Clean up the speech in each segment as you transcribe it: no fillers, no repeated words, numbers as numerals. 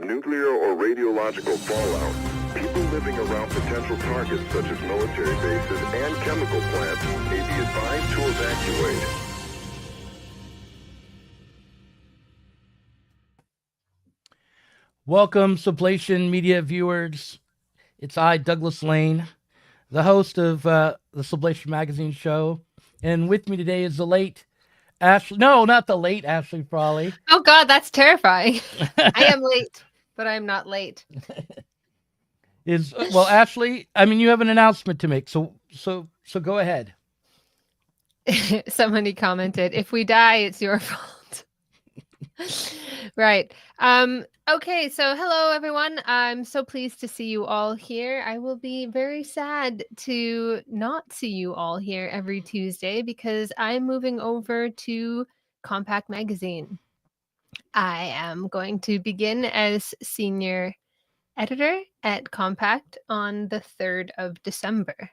nuclear or radiological fallout, people living around potential targets such as military bases and chemical plants may be advised to evacuate. Welcome, Sublation media viewers. It's I, Douglas Lane, the host of the Sublation Magazine Show. And with me today is the late Ashley. No, not the late Ashley Frawley. Oh, God, that's terrifying. I am late, but I'm not late. Well, Ashley, I mean, you have an announcement to make, so go ahead. Somebody commented, if we die, it's your fault. Right. Okay, so hello, everyone. I'm so pleased to see you all here. I will be very sad to not see you all here every Tuesday because I'm moving over to Compact Magazine. I am going to begin as senior editor at Compact on the 3rd of December.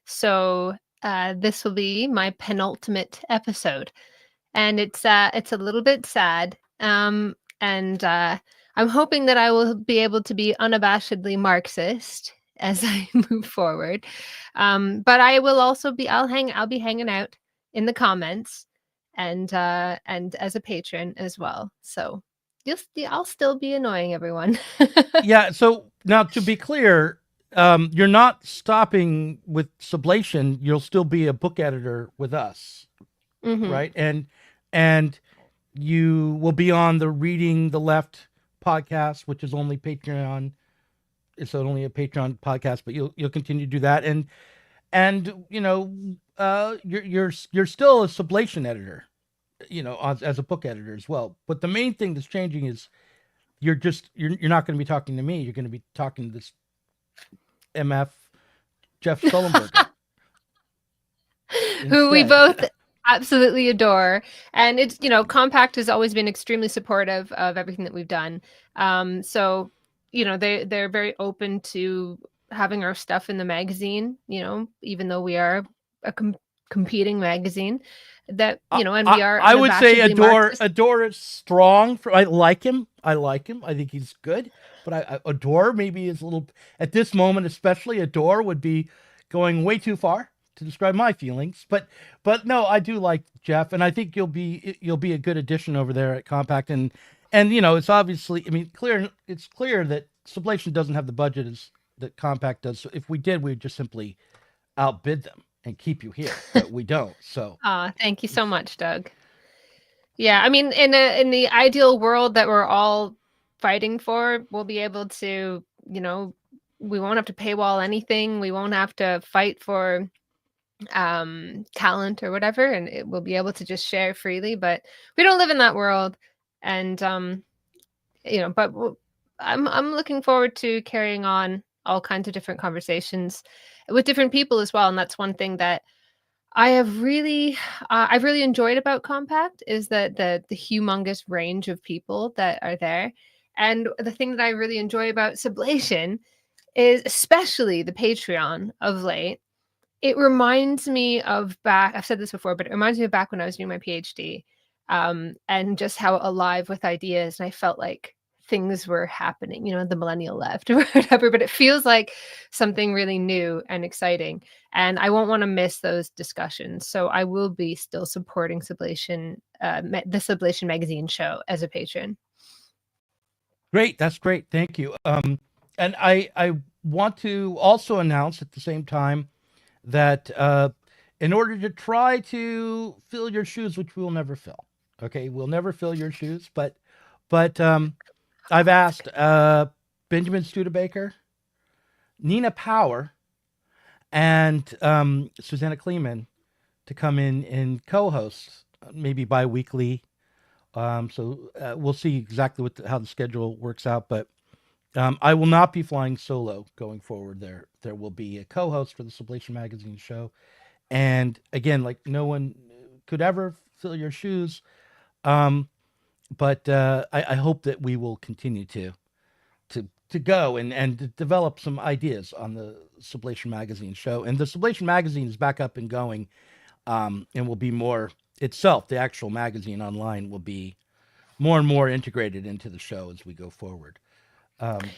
So this will be my penultimate episode. And it's a little bit sad. And I'm hoping that I will be able to be unabashedly Marxist as I move forward. But I will also be I'll be hanging out in the comments and as a patron as well. So I'll still be annoying everyone. Yeah, so now to be clear, you're not stopping with Sublation. You'll still be a book editor with us, right? And you will be on the Reading the Left podcast, which is only Patreon. It's only a Patreon podcast, but you'll continue to do that. And you know, you're still a Sublation editor, you know, as a book editor as well. But the main thing that's changing is you're not going to be talking to me. You're going to be talking to this MF Geoff Shullenberger, who we both absolutely adore. And it's, you know, Compact has always been extremely supportive of everything that we've done. So, you know, they're very open to having our stuff in the magazine, you know, even though we are a competing magazine. That, you know, and we are. I would say Adore is strong. I like him. I think he's good. But Adore maybe is a little, at this moment especially, Adore would be going way too far to describe my feelings. But no, I do like Geoff, and I think you'll be a good addition over there at Compact. And you know, it's obviously, I mean, it's clear that Sublation doesn't have the budget that Compact does. So if we did, we would just simply outbid them and keep you here, but we don't. So thank you so much, Doug. Yeah, I mean, in the ideal world that we're all fighting for, we'll be able to, you know, we won't have to paywall anything. We won't have to fight for talent or whatever, and we'll be able to just share freely. But we don't live in that world, and you know. But I'm looking forward to carrying on all kinds of different conversations with different people as well. And that's one thing that I've really enjoyed about Compact is that the humongous range of people that are there. And the thing that I really enjoy about Sublation is especially the Patreon of late. It reminds me of I've said this before, but it reminds me of back when I was doing my PhD, and just how alive with ideas. And I felt like things were happening, you know, the millennial left or whatever, but it feels like something really new and exciting. And I won't want to miss those discussions. So I will be still supporting Sublation, the Sublation Magazine Show as a patron. Great. That's great. Thank you. And I want to also announce at the same time that in order to try to fill your shoes, which we will never fill, okay, we'll never fill your shoes, but I've asked Benjamin Studebaker, Nina Power, and Susanna Kleeman to come in and co-host, maybe bi-weekly. So we'll see exactly how the schedule works out. But I will not be flying solo going forward. There will be a co-host for the Sublation Magazine Show. And again, like no one could ever fill your shoes. But I hope that we will continue to go and to develop some ideas on the Sublation Magazine Show. And the Sublation Magazine is back up and going, and will be more itself. The actual magazine online will be more and more integrated into the show as we go forward.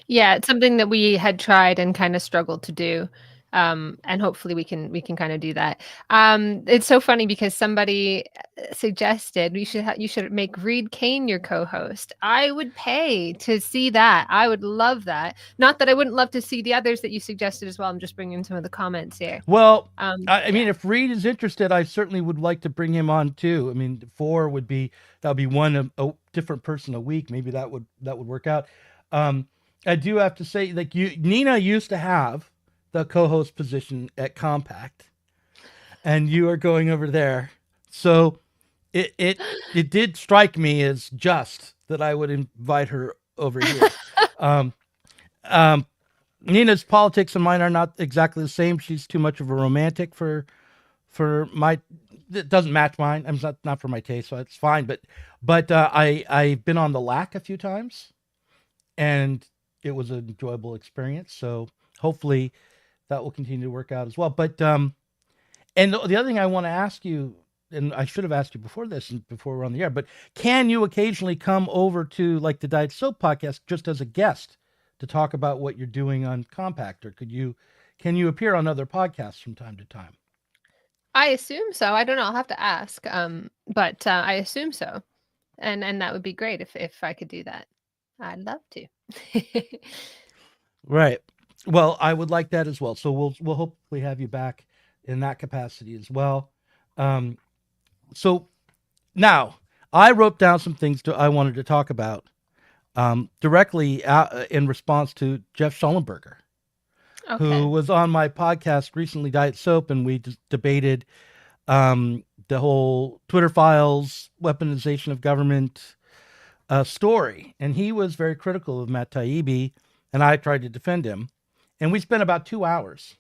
Yeah, it's something that we had tried and kind of struggled to do. And hopefully we can kind of do that. It's so funny because somebody suggested you should make Reed Kane your co-host. I would pay to see that. I would love that. Not that I wouldn't love to see the others that you suggested as well. I'm just bringing some of the comments here. Well, Um, I mean, yeah. if Reed is interested, I certainly would like to bring him on too. I mean, that would be one a different person a week. Maybe that would work out. I do have to say, like Nina used to have the co-host position at Compact, and you are going over there. So it did strike me as just that I would invite her over here. um, um, Nina's politics and mine are not exactly the same. She's too much of a romantic for my. It doesn't match mine. I'm not for my taste, so it's fine. But I've been on the LAC a few times, and it was an enjoyable experience. So hopefully that will continue to work out as well. But and the other thing I want to ask you, and I should have asked you before this and before we're on the air, but can you occasionally come over to like the Diet Soap podcast just as a guest to talk about what you're doing on Compact, or can you appear on other podcasts from time to time? I assume so. I don't know. I'll have to ask. But I assume so. And that would be great if I could do that. I'd love to. Right. Well, I would like that as well. So we'll hopefully have you back in that capacity as well. Um, so now I wrote down some things I wanted to talk about directly in response to Geoff Shullenberger, Okay. who was on my podcast recently, Diet Soap, and we debated the whole Twitter files, weaponization of government story. And he was very critical of Matt Taibbi, and I tried to defend him. And we spent about 2 hours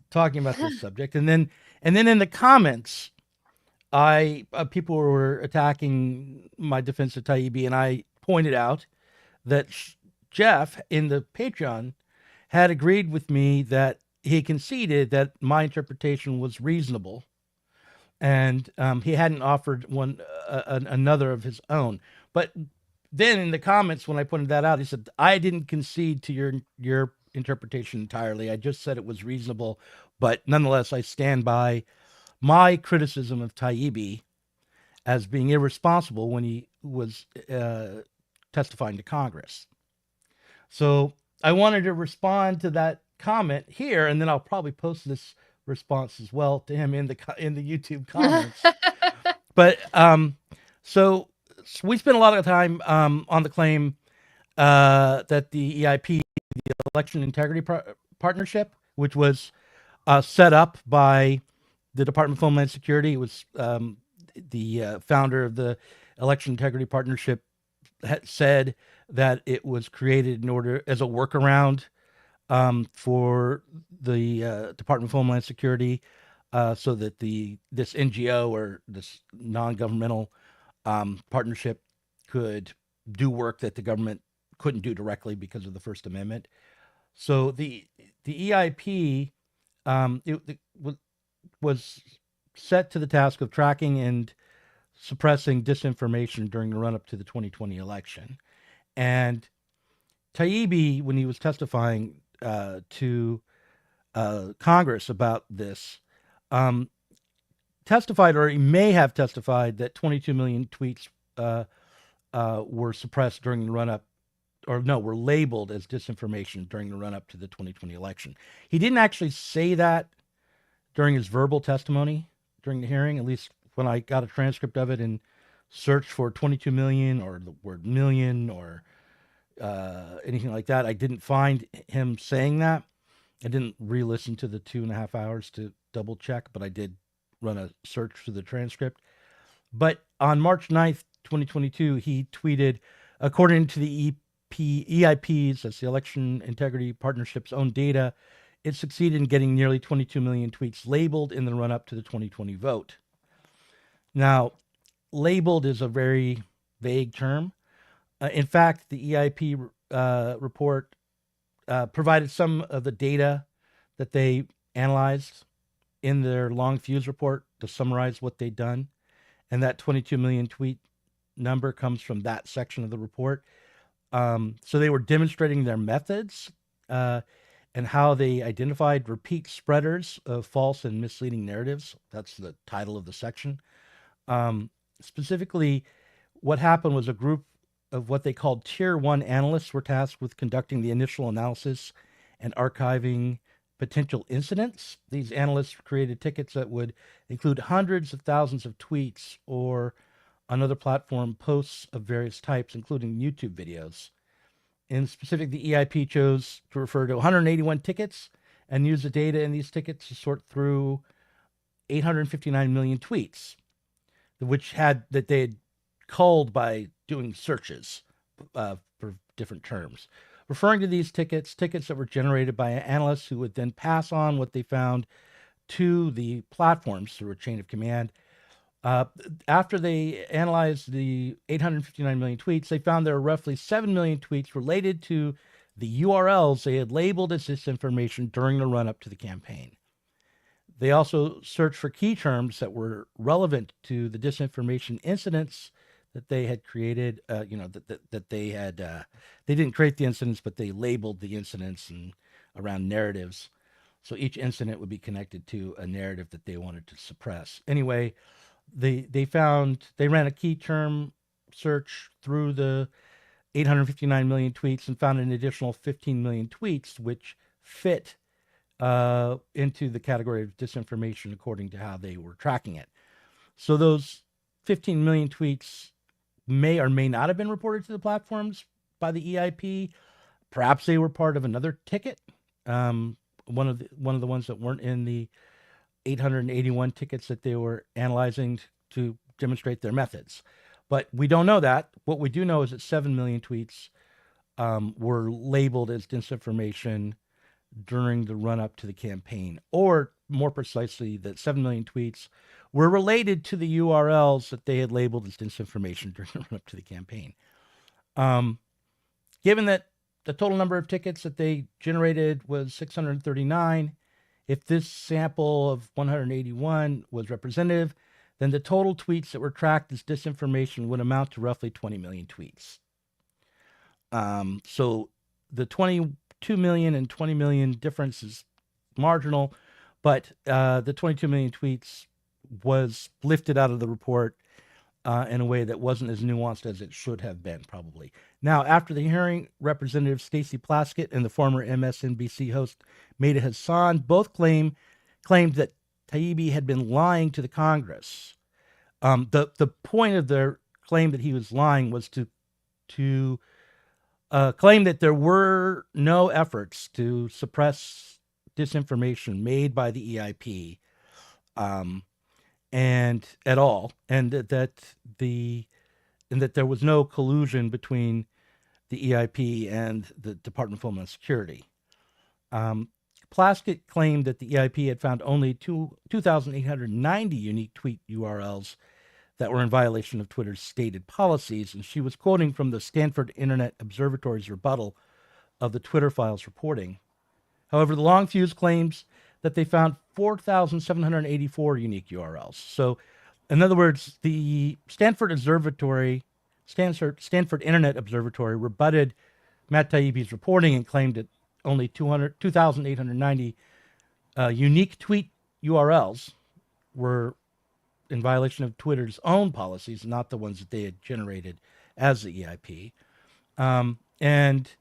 talking about this subject. And then in the comments, people were attacking my defense of Taibbi, and I pointed out that Geoff in the Patreon had agreed with me that he conceded that my interpretation was reasonable, and he hadn't offered another of his own. But then in the comments, when I pointed that out, he said, I didn't concede to your interpretation entirely. I just said it was reasonable, but nonetheless, I stand by my criticism of Taibbi as being irresponsible when he was testifying to Congress. So I wanted to respond to that comment here, and then I'll probably post this response as well to him in the YouTube comments. But so we spent a lot of time on the claim that the EIP, the Election Integrity Partnership, which was set up by the Department of Homeland Security. It was the founder of the Election Integrity Partnership said that it was created in order as a workaround for the Department of Homeland Security, so that this NGO or this non-governmental partnership could do work that the government couldn't do directly because of the First Amendment. So the EIP was set to the task of tracking and suppressing disinformation during the run-up to the 2020 election. And Taibbi, when he was testifying to Congress about this, testified, or he may have testified, that 22 million tweets were suppressed during the run-up, or no, were labeled as disinformation during the run-up to the 2020 election. He didn't actually say that during his verbal testimony during the hearing, at least when I got a transcript of it and searched for 22 million or the word million or anything like that. I didn't find him saying that. I didn't re-listen to the 2.5 hours to double check, but I did run a search for the transcript. But on March 9th, 2022, he tweeted, according to the EIP's, that's the Election Integrity Partnership's own data, it succeeded in getting nearly 22 million tweets labeled in the run-up to the 2020 vote. Now, labeled is a very vague term. In fact, the EIP report provided some of the data that they analyzed in their long fuse report to summarize what they'd done. And that 22 million tweet number comes from that section of the report. So they were demonstrating their methods and how they identified repeat spreaders of false and misleading narratives. That's the title of the section. Specifically, what happened was a group of what they called Tier 1 analysts were tasked with conducting the initial analysis and archiving potential incidents. These analysts created tickets that would include hundreds of thousands of tweets or on other platform posts of various types, including YouTube videos. In specific, the EIP chose to refer to 181 tickets and use the data in these tickets to sort through 859 million tweets, which they had culled by doing searches for different terms. Referring to these tickets that were generated by analysts who would then pass on what they found to the platforms through a chain of command. After they analyzed the 859 million tweets, they found there were roughly 7 million tweets related to the URLs they had labeled as disinformation during the run-up to the campaign. They also searched for key terms that were relevant to the disinformation incidents that they had created. That they had, they didn't create the incidents, but they labeled the incidents and around narratives. So each incident would be connected to a narrative that they wanted to suppress. Anyway, they ran a key term search through the 859 million tweets and found an additional 15 million tweets which fit into the category of disinformation according to how they were tracking it. So those 15 million tweets may or may not have been reported to the platforms by the EIP. Perhaps they were part of another ticket. One of the ones that weren't in the 881 tickets that they were analyzing to demonstrate their methods. But we don't know that. What we do know is that 7 million tweets were labeled as disinformation during the run-up to the campaign. Or more precisely, that 7 million tweets were related to the URLs that they had labeled as disinformation during the run-up to the campaign. Given that the total number of tickets that they generated was 639, if this sample of 181 was representative, then the total tweets that were tracked as disinformation would amount to roughly 20 million tweets. So the 22 million and 20 million difference is marginal, but the 22 million tweets was lifted out of the report in a way that wasn't as nuanced as it should have been, probably. Now, after the hearing, Representative Stacey Plaskett and the former MSNBC host Maida Hassan both claimed that Taibbi had been lying to the Congress. The point of their claim that he was lying was to claim that there were no efforts to suppress disinformation made by the EIP, and at all, and that there was no collusion between the EIP and the Department of Homeland Security. Plaskett claimed that the EIP had found only 2,890 unique tweet URLs that were in violation of Twitter's stated policies, and she was quoting from the Stanford Internet Observatory's rebuttal of the Twitter files reporting. However, the long fuse claims that they found 4,784 unique URLs. So, in other words, the Stanford Internet Observatory rebutted Matt Taibbi's reporting and claimed that only 2,890 unique tweet URLs were in violation of Twitter's own policies, not the ones that they had generated as the EIP. And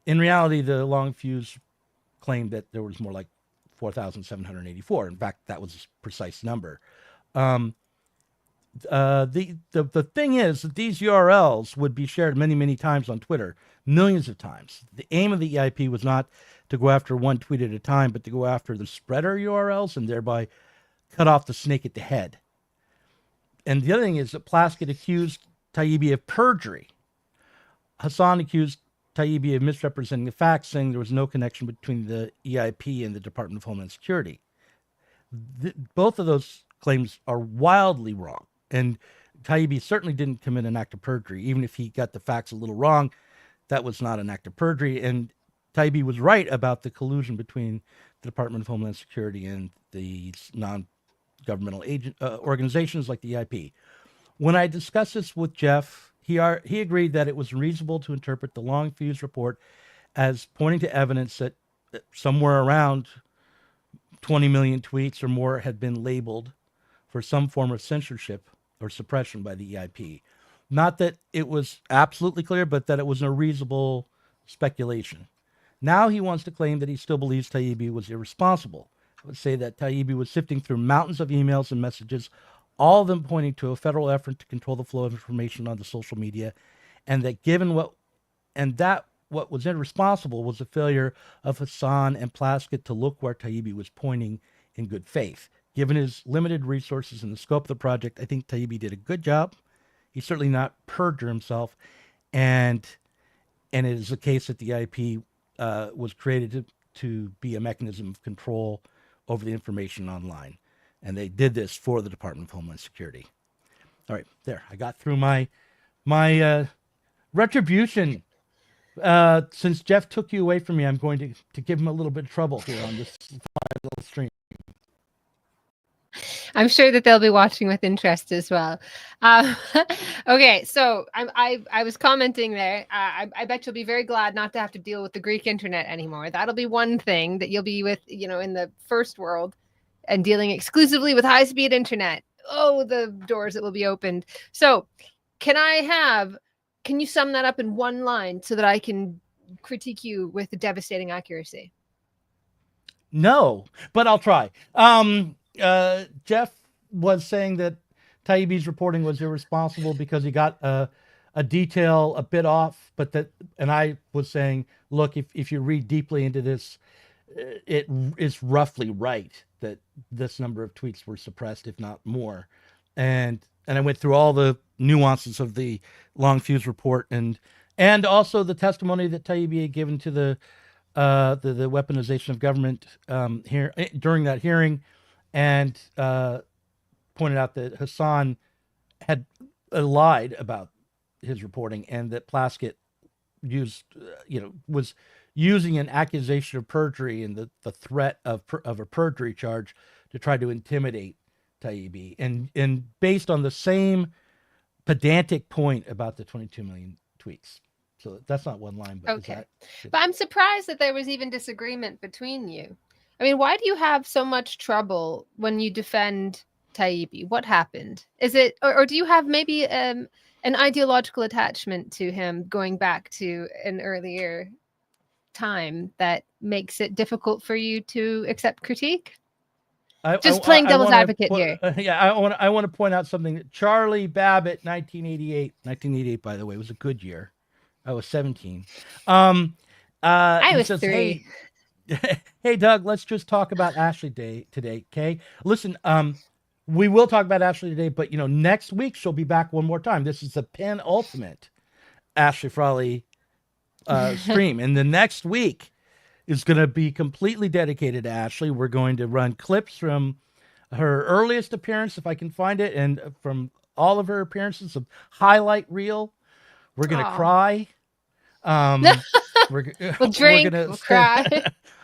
in reality, the long fuse claimed that there was more like 4,784. In fact, that was a precise number. The thing is that these URLs would be shared many, many times on Twitter, millions of times. The aim of the EIP was not to go after one tweet at a time, but to go after the spreader URLs and thereby cut off the snake at the head. And the other thing is that Plaskett accused Taibbi of perjury. Hassan accused Taibbi of misrepresenting the facts, saying there was no connection between the EIP and the Department of Homeland Security. Both of those claims are wildly wrong. And Taibbi certainly didn't commit an act of perjury. Even if he got the facts a little wrong, that was not an act of perjury. And Taibbi was right about the collusion between the Department of Homeland Security and these non-governmental organizations like the EIP. When I discussed this with Geoff, he agreed that it was reasonable to interpret the long fuse report as pointing to evidence that somewhere around 20 million tweets or more had been labeled for some form of censorship or suppression by the EIP. Not that it was absolutely clear, but that it was a reasonable speculation. Now he wants to claim that he still believes Taibbi was irresponsible. I would say that Taibbi was sifting through mountains of emails and messages, all of them pointing to a federal effort to control the flow of information on the social media, and that what was irresponsible was the failure of Hassan and Plaskett to look where Taibbi was pointing in good faith. Given his limited resources and the scope of the project, I think Taibbi did a good job. He's certainly not perjured himself, and it is the case that the IP was created to be a mechanism of control over the information online. And they did this for the Department of Homeland Security. All right, there. I got through my retribution. Since Geoff took you away from me, I'm going to give him a little bit of trouble here on this little stream. I'm sure that they'll be watching with interest as well. Okay, so I was commenting there. I bet you'll be very glad not to have to deal with the Greek internet anymore. That'll be one thing that you'll be with, in the first world and dealing exclusively with high-speed internet. Oh, the doors that will be opened. So can you sum that up in one line so that I can critique you with devastating accuracy? No, but I'll try. Geoff was saying that Taibbi's reporting was irresponsible because he got a detail a bit off, and I was saying, look, if you read deeply into this, it is roughly right that this number of tweets were suppressed, if not more. And I went through all the nuances of the long fuse report and also the testimony that Taibbi had given to the weaponization of government here during that hearing, and pointed out that Hassan had lied about his reporting, and that Plaskett was using an accusation of perjury and the threat of a perjury charge to try to intimidate Taibbi, and based on the same pedantic point about the 22 million tweets. So that's not one line, but okay. But I'm surprised that there was even disagreement between you. I mean, why do you have so much trouble when you defend Taibbi? What happened? Is it, or do you have maybe an ideological attachment to him going back to an earlier time that makes it difficult for you to accept critique? Just playing devil's advocate here. I want to point out something. That Charlie Babbitt, 1988, by the way, was a good year. I was 17. I was 3. Hey, Doug, let's just talk about Ashley Day today, okay? Listen, we will talk about Ashley today, but, next week she'll be back one more time. This is the penultimate Ashley Frawley stream. And the next week is going to be completely dedicated to Ashley. We're going to run clips from her earliest appearance, if I can find it, and from all of her appearances, of highlight reel. We're going to cry. We'll drink, we'll cry.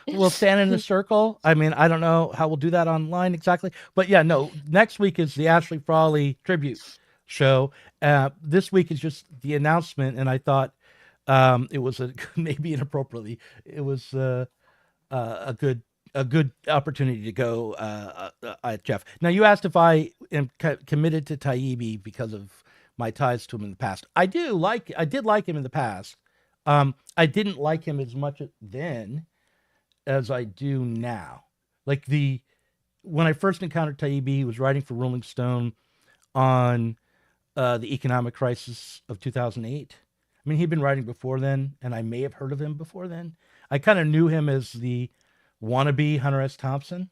We'll stand in a circle. I mean, I don't know how we'll do that online exactly. But yeah, no, next week is the Ashley Frawley tribute show. This week is just the announcement, and I thought it was maybe inappropriately. It was a good opportunity to go Geoff. Now, you asked if I am committed to Taibbi because of my ties to him in the past. I did like him in the past. I didn't like him as much then as I do now. Like when I first encountered Taibbi, he was writing for Rolling Stone on the economic crisis of 2008. I mean, he'd been writing before then, and I may have heard of him before then. I kind of knew him as the wannabe Hunter S. Thompson.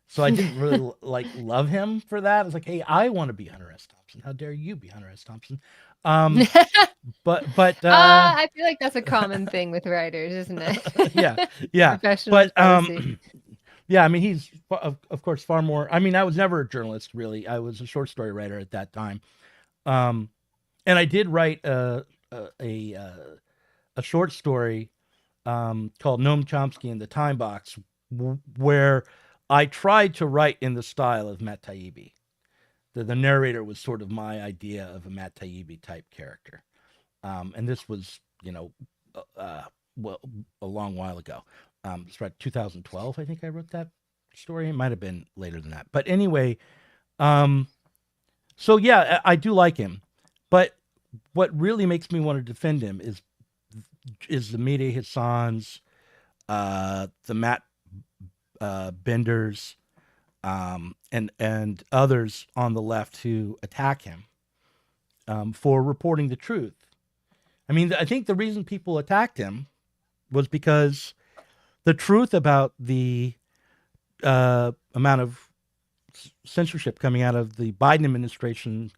So I didn't really love him for that. I was like, hey, I want to be Hunter S. Thompson. How dare you be Hunter S. Thompson? But I feel like that's a common thing with writers, isn't it? yeah. Professional. Yeah. I mean, he's of course far more. I mean, I was never a journalist really. I was a short story writer at that time, and I did write a short story called Noam Chomsky and the Time Box, where I tried to write in the style of Matt Taibbi. the narrator was sort of my idea of a Matt Taibbi type character. And this was, well, a long while ago. It's about 2012, I think I wrote that story. It might have been later than that. But anyway, so yeah, I do like him. But what really makes me want to defend him is the Mehdi Hassans, the Matt Benders, and others on the left who attack him for reporting the truth. I mean, I think the reason people attacked him was because the truth about the amount of censorship coming out of the Biden administration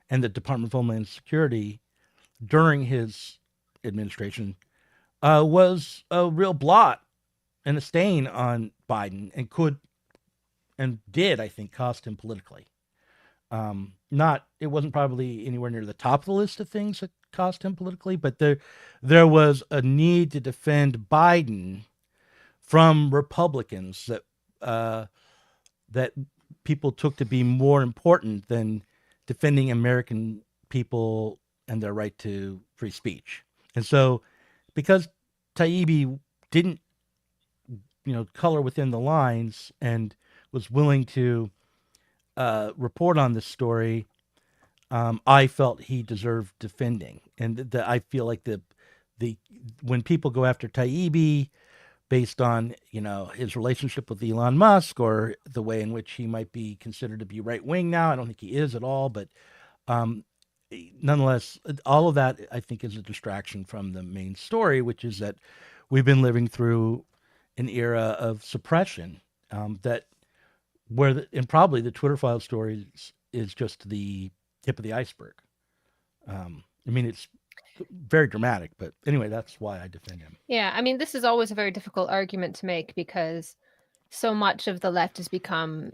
and the Department of Homeland Security during his administration was a real blot and a stain on Biden, and did, I think, cost him politically. It wasn't probably anywhere near the top of the list of things that cost him politically, but there was a need to defend Biden from Republicans that people took to be more important than defending American people and their right to free speech. And so, because Taibbi didn't, color within the lines and was willing to report on this story, I felt he deserved defending. And I feel like the when people go after Taibbi based on his relationship with Elon Musk or the way in which he might be considered to be right wing now, I don't think he is at all. But nonetheless, all of that I think is a distraction from the main story, which is that we've been living through an era of suppression and probably the Twitter file story is just the tip of the iceberg. I mean, it's very dramatic, but anyway, that's why I defend him. Yeah, I mean, this is always a very difficult argument to make because so much of the left has become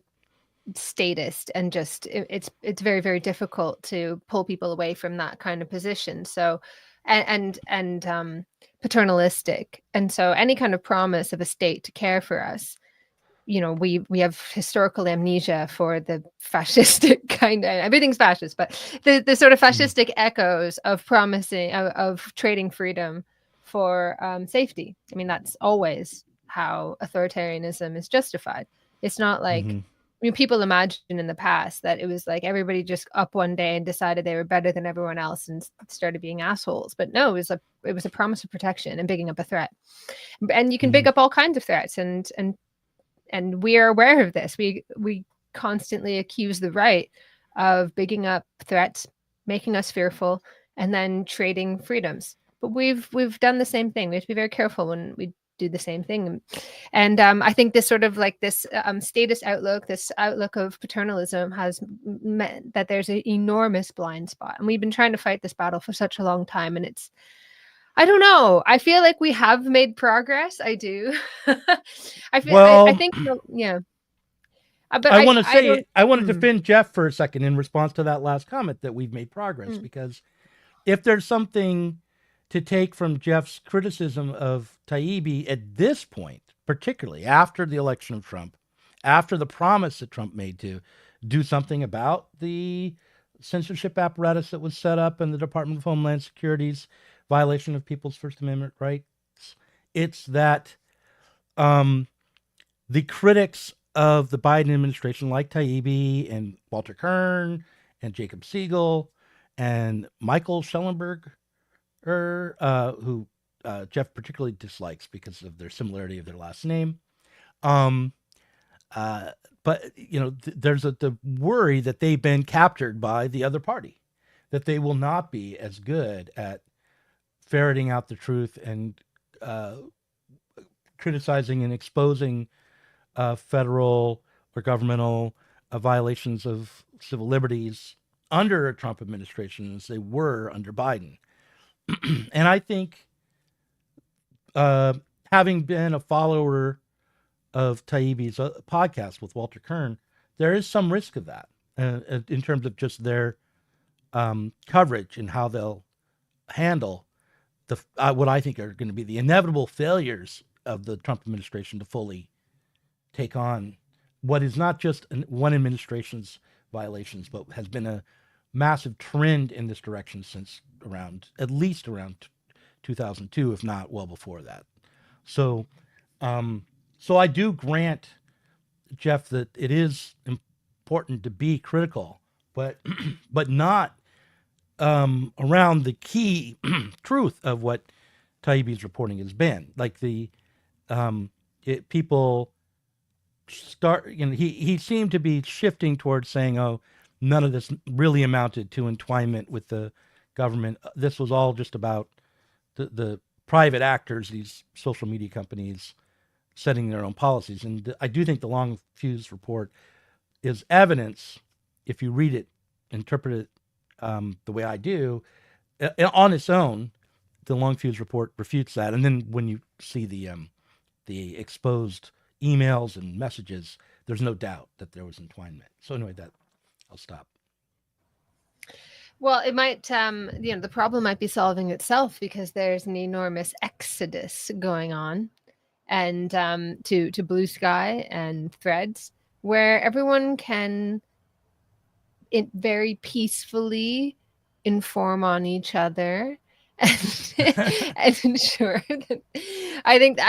statist, and just it's very, very difficult to pull people away from that kind of position. So, and paternalistic, and so any kind of promise of a state to care for us, we have historical amnesia for the fascistic kind of, everything's fascist, but the sort of fascistic echoes of promising of trading freedom for safety. I mean, that's always how authoritarianism is justified. It's not like people imagine in the past that it was like everybody just up one day and decided they were better than everyone else and started being assholes. But no, it was a promise of protection and bigging up a threat. And you can big up all kinds of threats, and we are aware of this. We constantly accuse the right of bigging up threats, making us fearful, and then trading freedoms. But we've done the same thing. We have to be very careful when we do the same thing. And I think this sort of like this statist outlook, this outlook of paternalism has meant that there's an enormous blind spot. And we've been trying to fight this battle for such a long time. And I don't know. I feel like we have made progress. I do. I think, yeah. But I want to defend Geoff for a second in response to that last comment that we've made progress, because if there's something to take from Geoff's criticism of Taibbi at this point, particularly after the election of Trump, after the promise that Trump made to do something about the censorship apparatus that was set up in the Department of Homeland Security's violation of people's First Amendment rights, it's that the critics of the Biden administration, like Taibbi and Walter Kern and Jacob Siegel and Michael Schellenberg, who Geoff particularly dislikes because of their similarity of their last name. But there's the worry that they've been captured by the other party, that they will not be as good at ferreting out the truth and criticizing and exposing federal or governmental violations of civil liberties under a Trump administration as they were under Biden. And I think, having been a follower of Taibbi's podcast with Walter Kern, there is some risk of that in terms of just their coverage and how they'll handle what I think are going to be the inevitable failures of the Trump administration to fully take on what is not just one administration's violations, but has been a massive trend in this direction since at least around 2002, if not well before that. So, so I do grant, Geoff, that it is important to be critical, but but not around the key truth of what Taibbi's reporting has been. Like people start, he seemed to be shifting towards saying, oh, none of this really amounted to entwinement with the government. This was all just about the private actors, these social media companies, setting their own policies. And I do think the Long Fuse report is evidence, if you read it, interpret it the way I do, on its own. The Long Fuse report refutes that. And then when you see the exposed emails and messages, there's no doubt that there was entwinement. So anyway, I'll stop. Well, it might, the problem might be solving itself because there's an enormous exodus going on, and to Blue Sky and Threads, where everyone can very peacefully inform on each other and ensure that. I think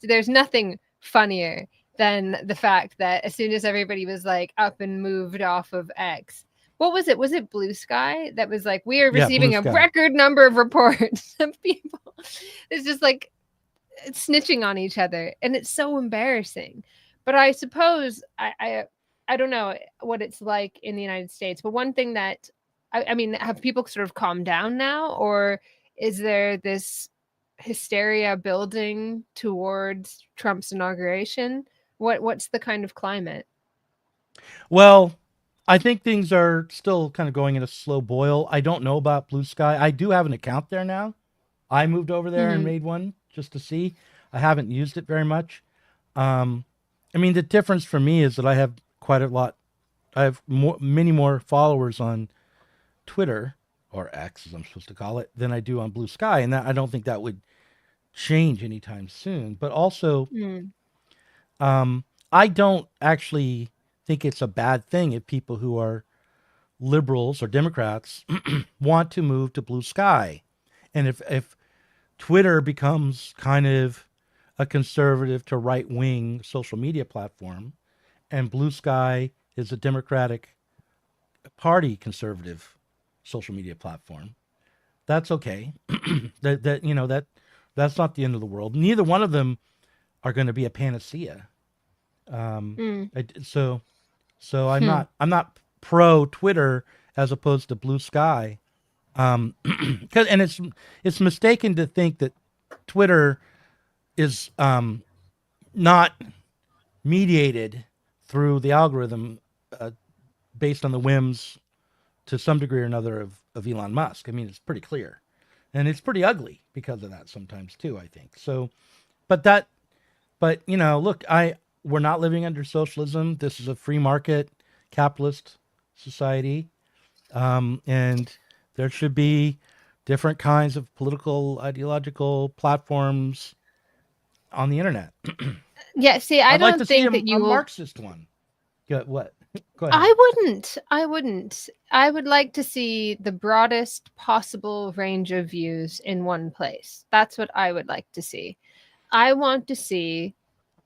there's nothing funnier than the fact that as soon as everybody was like up and moved off of X. What was it? Was it Blue Sky that was like, we are receiving a record number of reports of people? It's just like snitching on each other. And it's so embarrassing. But I suppose, I don't know what it's like in the United States. But one thing that, I mean, have people sort of calmed down now? Or is there this hysteria building towards Trump's inauguration? What's the kind of climate? Well, I think things are still kind of going in a slow boil. I don't know about Blue Sky. I do have an account there now. I moved over there and made one just to see. I haven't used it very much. I mean, the difference for me is that I have quite a lot. I have many more followers on Twitter, or X as I'm supposed to call it, than I do on Blue Sky. And I don't think that would change anytime soon. But also, I don't actually think it's a bad thing if people who are liberals or Democrats want to move to Blue Sky. And if Twitter becomes kind of a conservative to right-wing social media platform, and Blue Sky is a Democratic Party conservative social media platform, that's okay. That's not the end of the world. Neither one of them are going to be a panacea. So I'm not pro Twitter as opposed to Blue Sky, and it's mistaken to think that Twitter is not mediated through the algorithm based on the whims to some degree or another of Elon Musk. I mean, it's pretty clear, and it's pretty ugly because of that sometimes too, I think. So, but look, we're not living under socialism. This is a free market capitalist society. And there should be different kinds of political, ideological platforms on the internet. Yeah, see, I don't think that you a will... Marxist one. What? Go ahead. I wouldn't. I would like to see the broadest possible range of views in one place. That's what I would like to see. I want to see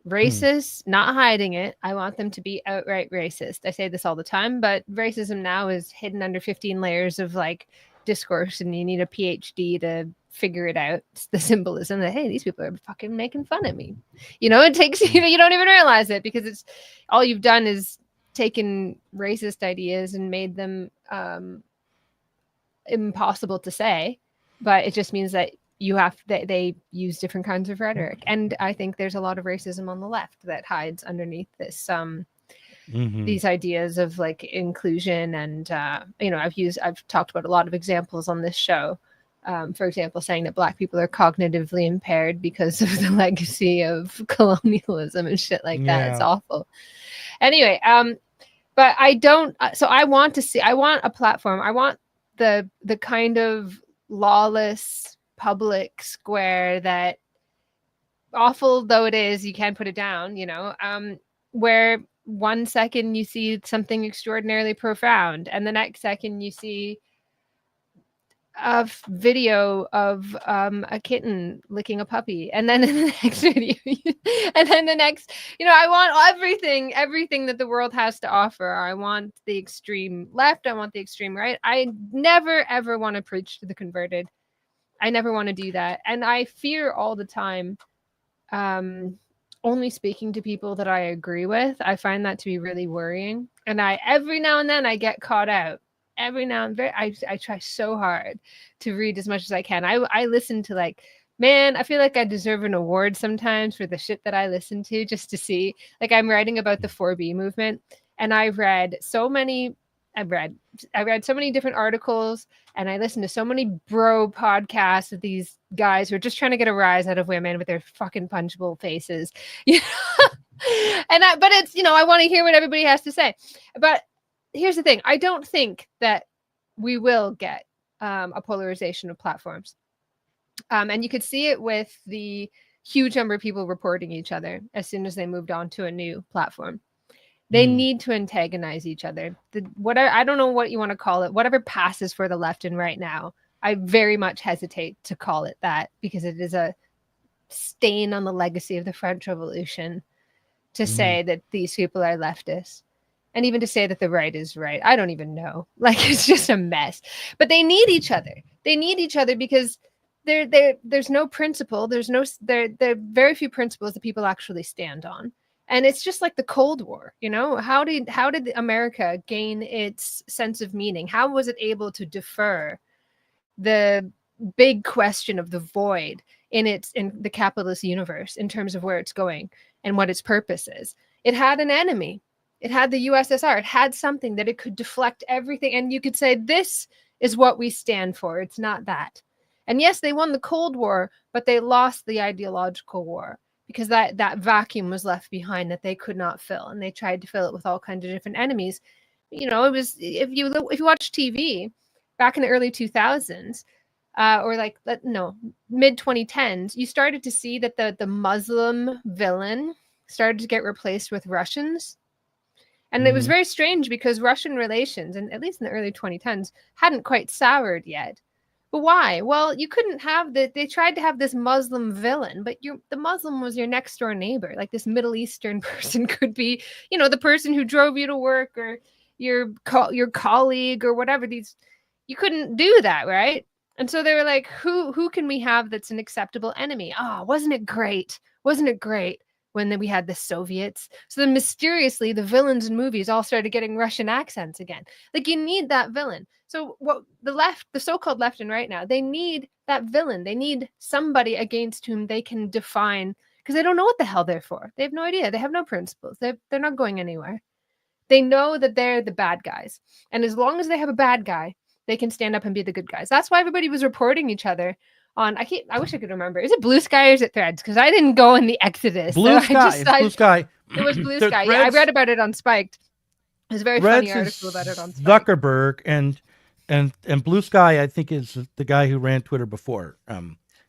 racists not hiding it. I want them to be outright racist. I say this all the time, but racism now is hidden under 15 layers of like discourse, and you need a PhD to figure it out. It's the symbolism that, hey, these people are fucking making fun of me. It takes you don't even realize it, because it's all you've done is taken racist ideas and made them impossible to say. But it just means that they use different kinds of rhetoric, and I think there's a lot of racism on the left that hides underneath this these ideas of like inclusion. And I've talked about a lot of examples on this show, for example, saying that Black people are cognitively impaired because of the legacy of colonialism and shit like that. It's awful. Anyway, but I don't. So I want a platform. I want the kind of lawless public square that, awful though it is, you can't put it down, where one second you see something extraordinarily profound, and the next second you see a video of a kitten licking a puppy, and then in the next video and then the next, I want everything that the world has to offer. I want the extreme left, I want the extreme right. I never ever want to preach to the converted. I never want to do that, and I fear all the time only speaking to people that I agree with. I find that to be really worrying, and every now and then I get caught out. Every now and then I try so hard to read as much as I can. I listen to man, I feel like I deserve an award sometimes for the shit that I listen to, just to see. I'm writing about the 4B movement, and I read so many different articles, and I listened to so many bro podcasts of these guys who are just trying to get a rise out of women with their fucking punchable faces. But it's, I want to hear what everybody has to say. But here's the thing. I don't think that we will get a polarization of platforms. And you could see it with the huge number of people reporting each other as soon as they moved on to a new platform. They need to antagonize each other. Whatever, I don't know what you want to call it, whatever passes for the left and right now, I very much hesitate to call it that, because it is a stain on the legacy of the French Revolution to say that these people are leftists. And even to say that the right is right. I don't even know. It's just a mess. But they need each other. They need each other because there's no principle. There are very few principles that people actually stand on. And it's just like the Cold War, How did America gain its sense of meaning? How was it able to defer the big question of the void in the capitalist universe in terms of where it's going and what its purpose is? It had an enemy. It had the USSR. It had something that it could deflect everything. And you could say, this is what we stand for. It's not that. And yes, they won the Cold War, but they lost the ideological war, because that vacuum was left behind that they could not fill. And they tried to fill it with all kinds of different enemies. It was, if you watch TV back in the early 2000s, mid 2010s, you started to see that the Muslim villain started to get replaced with Russians. And it was very strange, because Russian relations, and at least in the early 2010s, hadn't quite soured yet. But why? Well, you couldn't have they tried to have this Muslim villain, but the Muslim was your next door neighbor. This Middle Eastern person could be, the person who drove you to work, or your colleague, or whatever. You couldn't do that, right? And so they were like, who can we have that's an acceptable enemy? Wasn't it great? Wasn't it great when we had the Soviets? So then mysteriously, the villains in movies all started getting Russian accents again. You need that villain. So what the so-called left and right now, they need that villain. They need somebody against whom they can define, because they don't know what the hell they're for. They have no idea. They have no principles. They're not going anywhere. They know that they're the bad guys. And as long as they have a bad guy, they can stand up and be the good guys. That's why everybody was reporting each other on, I wish I could remember. Is it Blue Sky or is it Threads? Because I didn't go in the Exodus. Blue Sky. Blue Sky. It was Blue Sky. Yeah, I read about it on Spiked. It was a very funny article about it on Spiked. Zuckerberg and Blue Sky, I think, is the guy who ran Twitter before.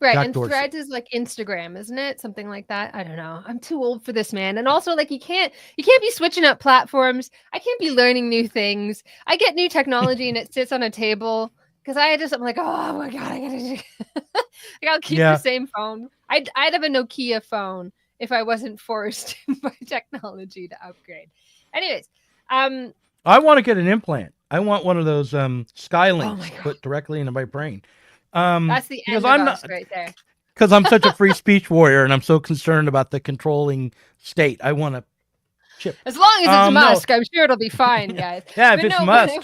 Right, and Threads is like Instagram, isn't it? Something like that. I don't know. I'm too old for this, man. And also, you can't be switching up platforms. I can't be learning new things. I get new technology and it sits on a table, because I'm like, oh my god, I gotta do. I'll keep the same phone. I'd have a Nokia phone if I wasn't forced by technology to upgrade. Anyways, I want to get an implant. I want one of those Skylinks put directly into my brain. That's the end of us right there. Because I'm such a free speech warrior, and I'm so concerned about the controlling state. I want to chip. As long as it's Musk, I'm sure it'll be fine, guys. Yeah, if it's Musk,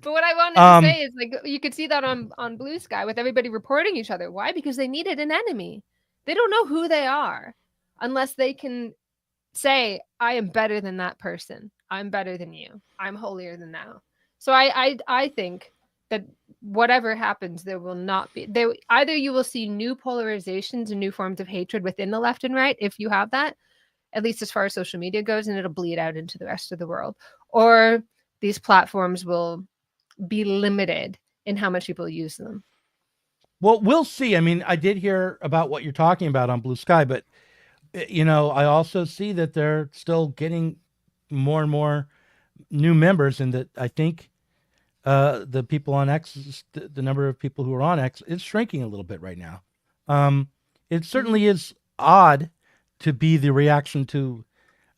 But what I wanted to say is, you could see that on Blue Sky with everybody reporting each other. Why? Because they needed an enemy. They don't know who they are unless they can say, I am better than that person. I'm better than you. I'm holier than thou. So I think that whatever happens, there will not be either you will see new polarizations and new forms of hatred within the left and right, if you have that, at least as far as social media goes, and it'll bleed out into the rest of the world, or these platforms will be limited in how much people use them. Well, we'll see. I mean, I did hear about what you're talking about on Blue Sky, but I also see that they're still getting more and more new members, and that I think the people on X, the number of people who are on X is shrinking a little bit right now. It certainly is odd to be the reaction to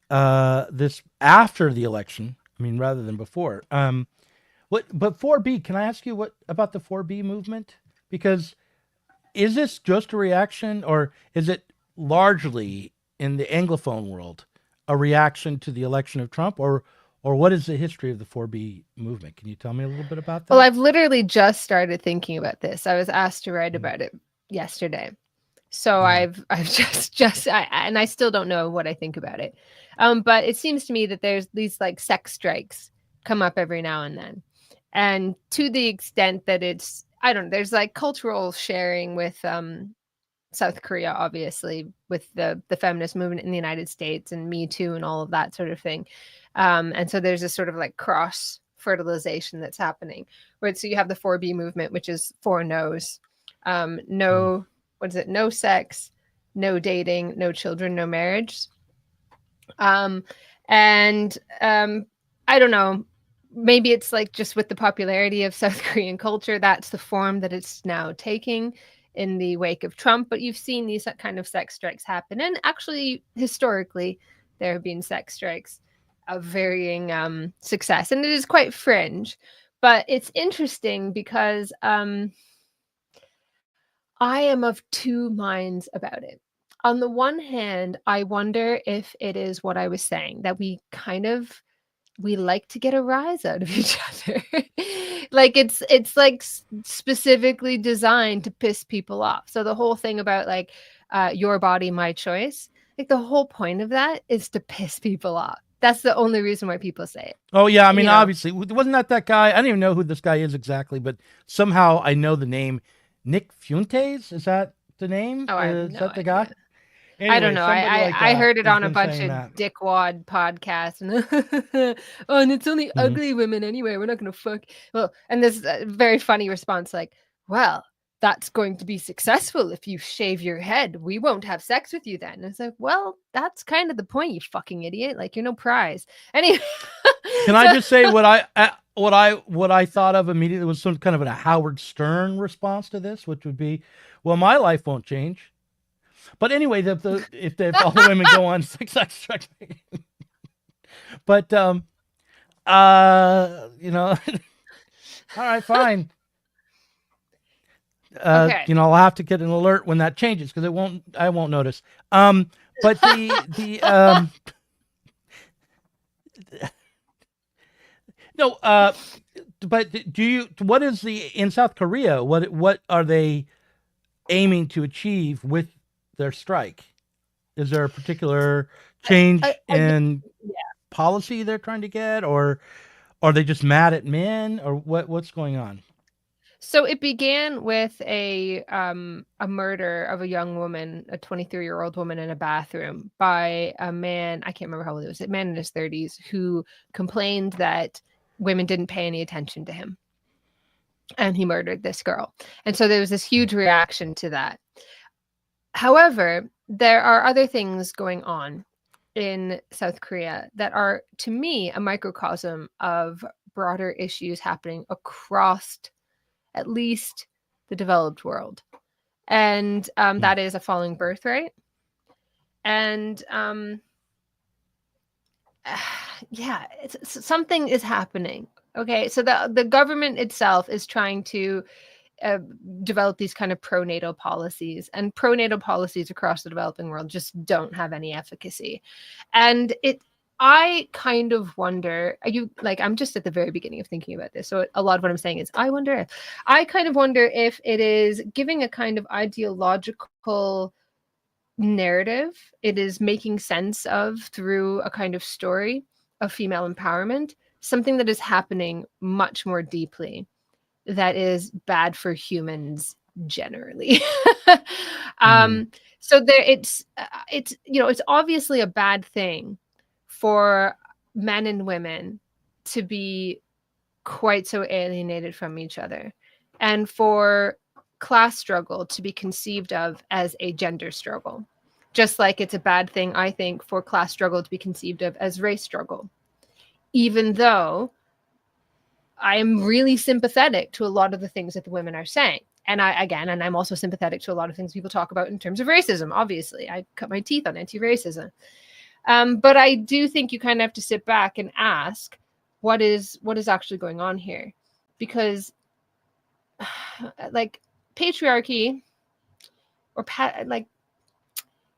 this after the election. I mean, rather than before. But 4B, can I ask you what about the 4B movement? Because is this just a reaction, or is it largely in the Anglophone world a reaction to the election of Trump, or what is the history of the 4B movement? Can you tell me a little bit about that? Well, I've literally just started thinking about this. I was asked to write about it yesterday. So I've and I still don't know what I think about it. But it seems to me that there's these like sex strikes come up every now and then. And to the extent that there's like cultural sharing with South Korea, obviously, with the feminist movement in the United States and Me Too and all of that sort of thing. And so there's a sort of like cross fertilization that's happening. Right. So you have the 4B movement, which is 4 no's. No, what is it? No sex, no dating, no children, no marriage. I don't know. Maybe it's like just with the popularity of South Korean culture, that's the form that it's now taking in the wake of Trump. But you've seen these kind of sex strikes happen. And actually, historically, there have been sex strikes of varying success. And it is quite fringe. But it's interesting because I am of two minds about it. On the one hand, I wonder if it is what I was saying, that we like to get a rise out of each other. Like it's like specifically designed to piss people off. So the whole thing about like your body, my choice, like the whole point of that is to piss people off. That's the only reason why people say it. Oh yeah, I mean, obviously, wasn't that guy? I don't even know who this guy is exactly, but somehow I know the name. Nick Fuentes, is that the name? Oh, is that the guy? Anyway, I don't know. I heard it on a bunch of dickwad podcasts, and it's only ugly women anyway. We're not going to fuck. Well, and this very funny response, like, well, that's going to be successful if you shave your head. We won't have sex with you then. And it's like, well, that's kind of the point, you fucking idiot. Like, you're no prize. Anyway, can I just say what I thought of immediately was some kind of a Howard Stern response to this, which would be, well, my life won't change. But anyway, if all the women go on sex strikes, but all right, fine. Okay. I'll have to get an alert when that changes because I won't notice. But the no, but what is in South Korea? What are they aiming to achieve with their strike? Is there a particular change in policy they're trying to get, or are they just mad at men, or what's going on? So it began with a murder of a young woman, a 23-year-old woman in a bathroom by a man, I can't remember how old he was, a man in his 30s, who complained that women didn't pay any attention to him. And he murdered this girl. And so there was this huge reaction to that. However, there are other things going on in South Korea that are, to me, a microcosm of broader issues happening across at least the developed world. And that is a falling birth rate. And something is happening. Okay, so the government itself is trying to develop these kind of pronatal policies, and pronatal policies across the developing world just don't have any efficacy. And I kind of wonder, I'm just at the very beginning of thinking about this. So a lot of what I'm saying is, I kind of wonder if it is giving a kind of ideological narrative. It is making sense of through a kind of story of female empowerment, something that is happening much more deeply that is bad for humans generally. So there, it's obviously a bad thing for men and women to be quite so alienated from each other, and for class struggle to be conceived of as a gender struggle, Just like it's a bad thing, I think, for class struggle to be conceived of as race struggle. Even though I am really sympathetic to a lot of the things that the women are saying. And I'm also sympathetic to a lot of things people talk about in terms of racism. Obviously, I cut my teeth on anti-racism. But I do think you kind of have to sit back and ask, what is actually going on here? Because like patriarchy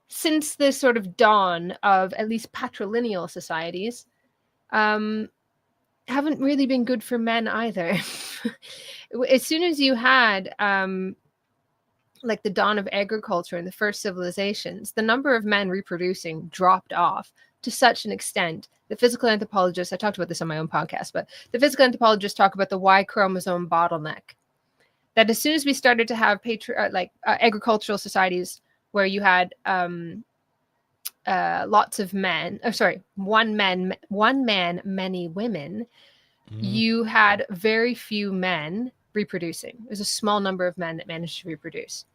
since the sort of dawn of at least patrilineal societies, haven't really been good for men either. As soon as you had like the dawn of agriculture and the first civilizations, the number of men reproducing dropped off to such an extent. The physical anthropologists, I talked about this on my own podcast, but the physical anthropologists talk about the Y chromosome bottleneck. That as soon as we started to have agricultural societies where you had lots of men, one man, many women, you had very few men reproducing. It was a small number of men that managed to reproduce.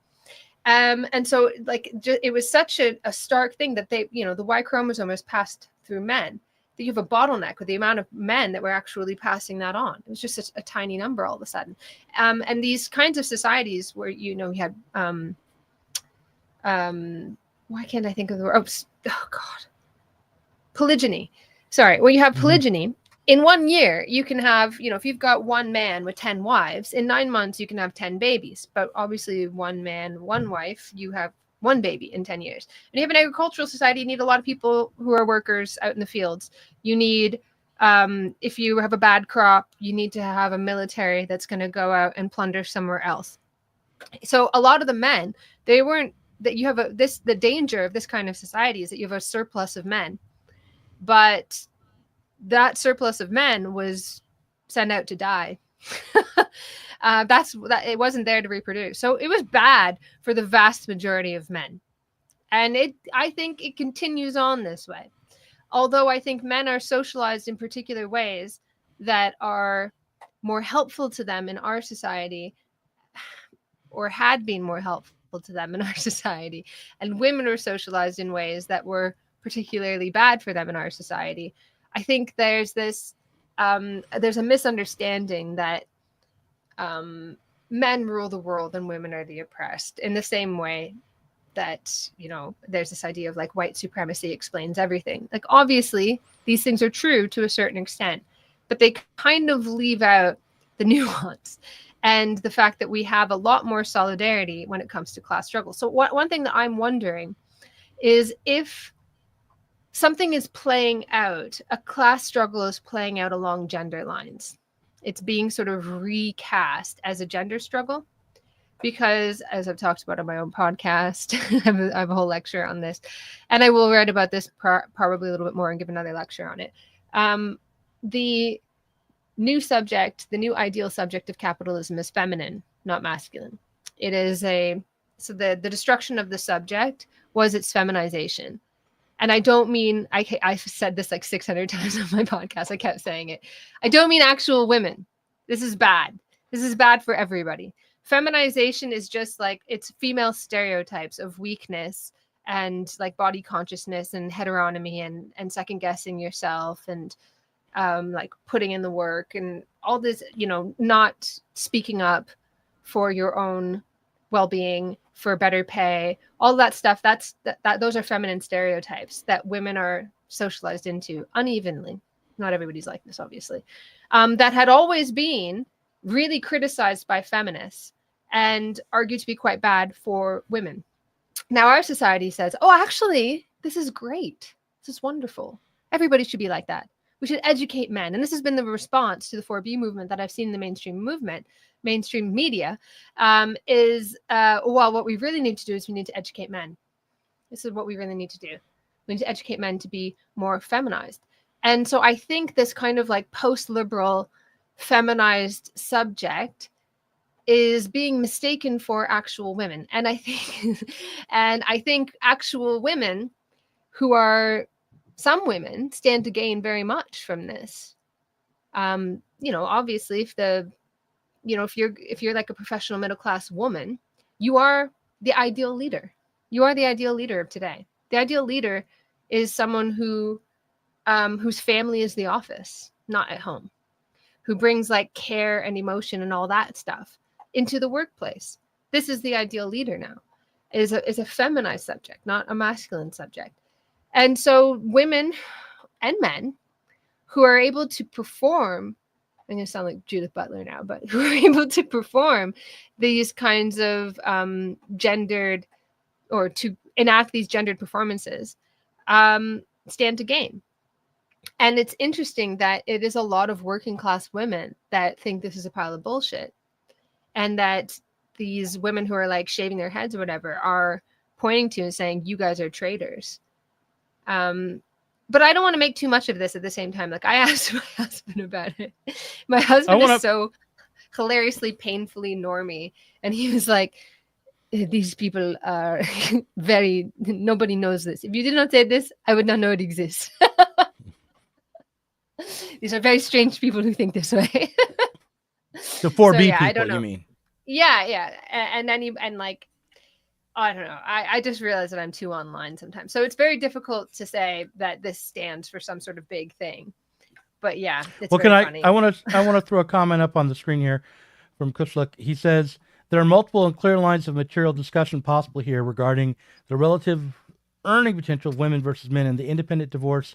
And so it was such a stark thing that the Y chromosome was passed through men, that you have a bottleneck with the amount of men that were actually passing that on. It was just a tiny number all of a sudden. And these kinds of societies where, you had, why can't I think of the word? Oh God. Polygyny. Sorry. Well, you have polygyny. In 1 year, you can have, if you've got one man with 10 wives, in 9 months, you can have 10 babies. But obviously, one man, one wife, you have one baby in 10 years. And you have an agricultural society, you need a lot of people who are workers out in the fields. You need, if you have a bad crop, you need to have a military that's going to go out and plunder somewhere else. So a lot of the men, the danger of this kind of society is that you have a surplus of men. But that surplus of men was sent out to die. It wasn't there to reproduce. So it was bad for the vast majority of men. And I think it continues on this way. Although I think men are socialized in particular ways that are more helpful to them in our society, or had been more helpful to them in our society. And women are socialized in ways that were particularly bad for them in our society. I think there's there's a misunderstanding that men rule the world and women are the oppressed, in the same way that, there's this idea of like white supremacy explains everything. Like, obviously, these things are true to a certain extent, but they kind of leave out the nuance and the fact that we have a lot more solidarity when it comes to class struggle. So one thing that I'm wondering is if something is playing out, a class struggle is playing out along gender lines. It's being sort of recast as a gender struggle. Because, as I've talked about on my own podcast, I have a whole lecture on this, and I will write about this probably a little bit more and give another lecture on it. The new ideal subject of capitalism is feminine, not masculine. It is so the destruction of the subject was its feminization. And I don't mean, I've said this like 600 times on my podcast. I kept saying it. I don't mean actual women. This is bad. This is bad for everybody. Feminization is just like, it's female stereotypes of weakness and like body consciousness and heteronomy and second guessing yourself and like putting in the work and all this, not speaking up for your own well-being, for better pay, all that stuff. Those are feminine stereotypes that women are socialized into unevenly. Not everybody's like this, obviously. That had always been really criticized by feminists and argued to be quite bad for women. Now our society says, oh, actually, this is great. This is wonderful. Everybody should be like that. We should educate men. And this has been the response to the 4B movement that I've seen in the mainstream media, what we really need to do is we need to educate men. This is what we really need to do. We need to educate men to be more feminized. And so I think this kind of like post-liberal feminized subject is being mistaken for actual women. And I think actual women who are, some women stand to gain very much from this. Obviously if you're like a professional middle class woman, you are the ideal leader. You are the ideal leader of today. The ideal leader is someone who whose family is the office, not at home, who brings like care and emotion and all that stuff into the workplace. This is the ideal leader now. Is a feminized subject, not a masculine subject. And so women and men who are able to perform, I'm going to sound like Judith Butler now, but who are able to perform these kinds of gendered, or to enact these gendered performances, stand to gain. And it's interesting that it is a lot of working class women that think this is a pile of bullshit, and that these women who are like shaving their heads or whatever are pointing to and saying, you guys are traitors. But I don't want to make too much of this at the same time. Like, I asked my husband about it. My husband is so hilariously, painfully normie. And he was like, these people are nobody knows this. If you did not say this, I would not know it exists. These are very strange people who think this way. The 4B yeah, people, you mean? Yeah. And then I don't know. I just realized that I'm too online sometimes. So it's very difficult to say that this stands for some sort of big thing. But yeah, it's very funny. I want to throw a comment up on the screen here from Kushlik. He says, there are multiple and clear lines of material discussion possible here regarding the relative earning potential of women versus men and the independent divorce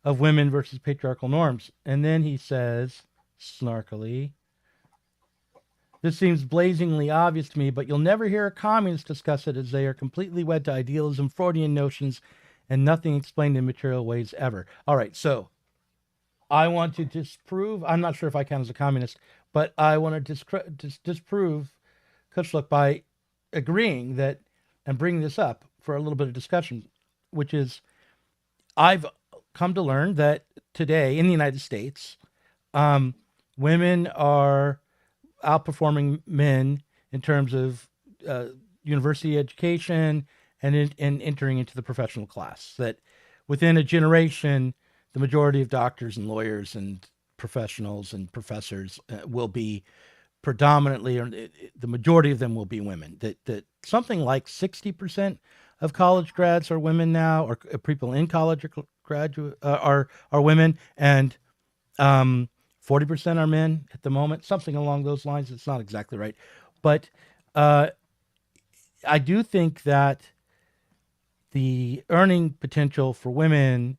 of women versus patriarchal norms. And then he says, snarkily, this seems blazingly obvious to me, but you'll never hear a communist discuss it, as they are completely wed to idealism, Freudian notions, and nothing explained in material ways ever. All right, so I want to disprove, I'm not sure if I count as a communist, but I want to disprove Kushlik by agreeing that, and bringing this up for a little bit of discussion, which is, I've come to learn that today in the United States, women are outperforming men in terms of university education and entering into the professional class. That within a generation, the majority of doctors and lawyers and professionals and professors will be predominantly, or the majority of them will be women. That something like 60% of college grads are women now, or people in college or graduate are women, and 40% are men at the moment, something along those lines. It's not exactly right. But I do think that the earning potential for women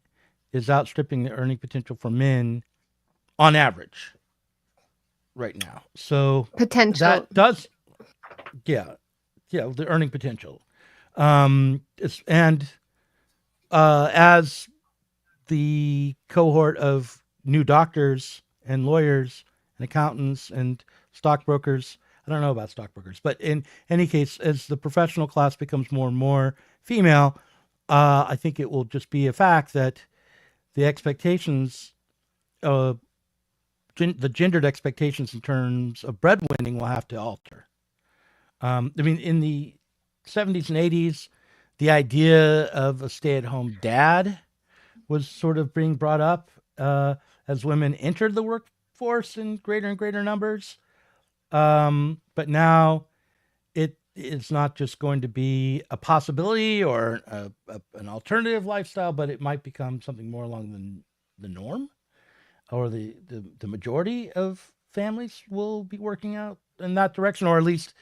is outstripping the earning potential for men on average right now. So potential. That does, the earning potential. As the cohort of new doctors and lawyers and accountants and stockbrokers, I don't know about stockbrokers, but in any case, as the professional class becomes more and more female, I think it will just be a fact that the expectations, the gendered expectations in terms of breadwinning will have to alter. I mean, in the 70s and 80s, the idea of a stay-at-home dad was sort of being brought up as women entered the workforce in greater and greater numbers. But now it is not just going to be a possibility or an alternative lifestyle, but it might become something more along the norm, or the majority of families will be working out in that direction, or at least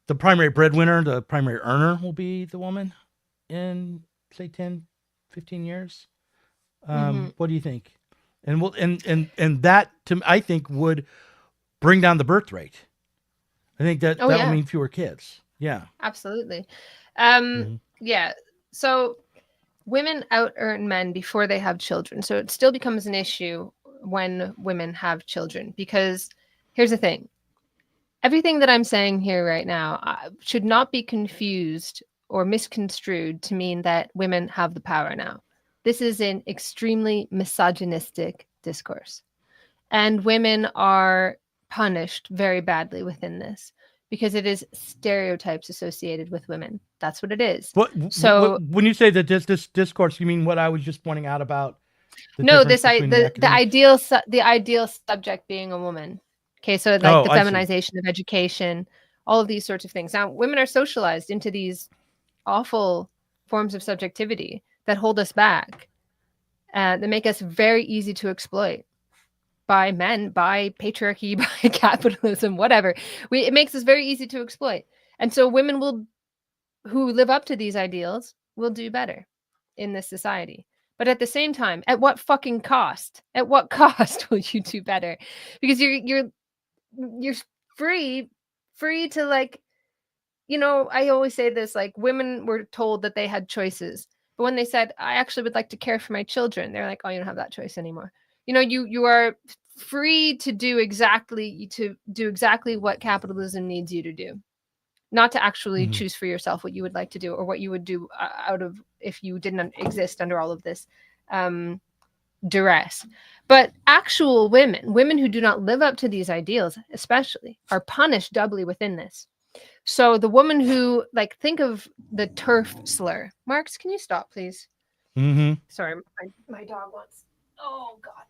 the primary breadwinner, the primary earner will be the woman in, say, 10, 15 years. What do you think? And that, I think, would bring down the birth rate. I think that will mean fewer kids. Yeah, absolutely. Yeah. So women out earn men before they have children. So it still becomes an issue when women have children, because here's the thing. Everything that I'm saying here right now should not be confused or misconstrued to mean that women have the power now. This is an extremely misogynistic discourse, and women are punished very badly within this because it is stereotypes associated with women. That's what it is. So when you say that this discourse, you mean what I was just pointing out about? The ideal subject being a woman. Okay, so like the feminization of education, all of these sorts of things. Now, women are socialized into these awful forms of subjectivity that hold us back, that make us very easy to exploit by men, by patriarchy, by capitalism, whatever. It makes us very easy to exploit. And so women who live up to these ideals will do better in this society. But at the same time, at what fucking cost? At what cost will you do better? Because you're free to, like, you know, I always say this, like, women were told that they had choices. But when they said, I actually would like to care for my children, they're like, oh, you don't have that choice anymore. You know, you are free to do exactly what capitalism needs you to do. Not to actually choose for yourself what you would like to do, or what you would do out of if you didn't exist under all of this duress. But actual women who do not live up to these ideals, especially, are punished doubly within this. So the woman who, like, think of the TERF slur. Marks, can you stop, please? Sorry, my dog wants. Oh God.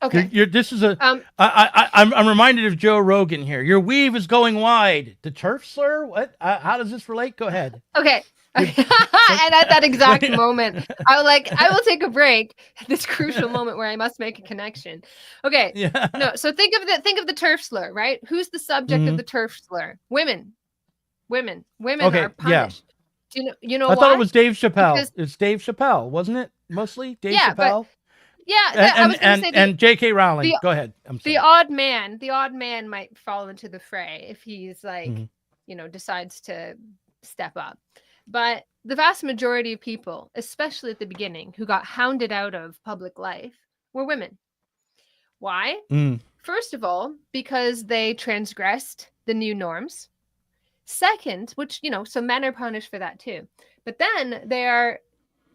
Okay. This is a. I'm reminded of Joe Rogan here. Your weave is going wide. The turf slur? What? How does this relate? Go ahead. Okay. And at that exact moment, I will take a break at this crucial moment where I must make a connection. Okay. Yeah. No. So think of the turf slur, right? Who's the subject of the turf slur? Women. Women Okay, are punished. Yeah. Do you know I why? thought it was Dave Chappelle. Because, it's Dave Chappelle, wasn't it? Mostly Dave yeah, Chappelle. And J.K. Rowling. Go ahead. I'm sorry. The odd man might fall into the fray if he's like, you know, decides to step up. But the vast majority of people, especially at the beginning, who got hounded out of public life were women. Why? First of all, because they transgressed the new norms. Second, which, you know, so men are punished for that too. But then they are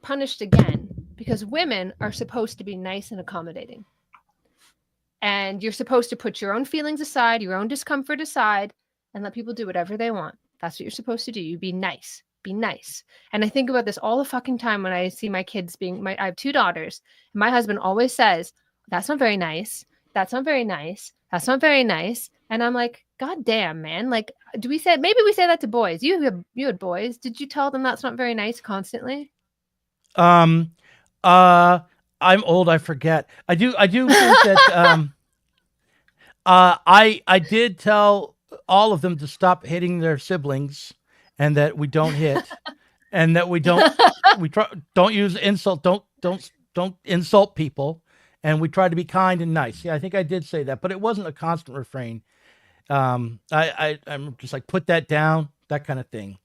punished again because women are supposed to be nice and accommodating. And you're supposed to put your own feelings aside, your own discomfort aside, and let people do whatever they want. That's what you're supposed to do. You be nice. Be nice. And I think about this all the fucking time when I see my kids I have 2 daughters. And my husband always says, that's not very nice. That's not very nice. That's not very nice. And I'm like, God damn, man. Like, maybe we say that to boys. You had boys. Did you tell them that's not very nice constantly? I'm old. I forget. I do think that I did tell all of them to stop hitting their siblings, and that we don't hit, and that we don't use insult. Don't insult people, and we try to be kind and nice. Yeah, I think I did say that, but it wasn't a constant refrain. I'm just like, put that down, that kind of thing